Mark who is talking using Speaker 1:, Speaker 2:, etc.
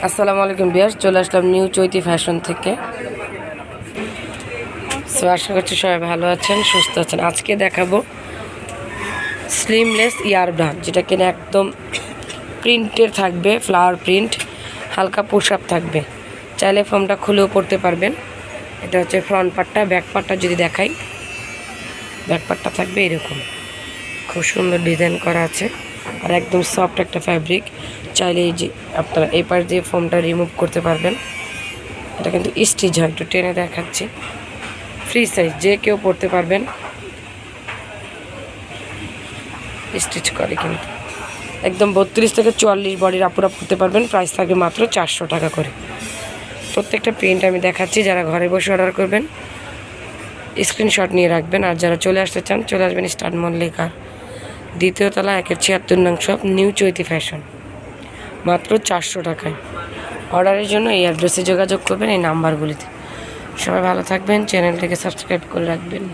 Speaker 1: আসসালামু আলাইকুম ভিউয়ার্স, চলে আসলাম নিউ চৈতি ফ্যাশন থেকে। সো আশা করছি সবাই ভালো আছেন, সুস্থ আছেন। আজকে দেখাবো স্লিমলেস ইয়ার ব্রা, যেটা কিনা একদম প্রিন্টের থাকবে, ফ্লাওয়ার প্রিন্ট, হালকা পোশাক থাকবে। চাইলে ফর্মটা খুলেও পরতে পারবেন। এটা হচ্ছে ফ্রন্ট পার্টটা। ব্যাক পার্টটা যদি দেখাই, ব্যাক পার্টটা থাকবে এরকম, খুব সুন্দর ডিজাইন করা আছে আর একদম সফট একটা ফ্যাব্রিক। চাইলে এই যে আপনারা এই পাশ দিয়ে ফোমটা রিমুভ করতে পারবেন। এটা কিন্তু স্টিচ হয়, একটু টেনে দেখাচ্ছি। ফ্রি সাইজ, যে কেউ পরতে পারবেন, স্টিচ করে কিন্তু একদম 32 থেকে 44 বডির আপুরা পরতে পারবেন। প্রাইস থাকবে মাত্র 400 টাকা করে। প্রত্যেকটা প্রিন্ট আমি দেখাচ্ছি, যারা ঘরে বসে অর্ডার করবেন স্ক্রিনশট নিয়ে রাখবেন। আর যারা চলে আসতে চান চলে আসবেন স্টার মল্লিকার 2য় তলা 176 নং শপ, নিউ চৈতি ফ্যাশন, মাত্র 400 টাকায়। অর্ডারের জন্য এই অ্যাড্রেসে যোগাযোগ করবেন, এই নাম্বারগুলিতে। সবাই ভালো থাকবেন, চ্যানেলটিকে সাবস্ক্রাইব করে রাখবেন।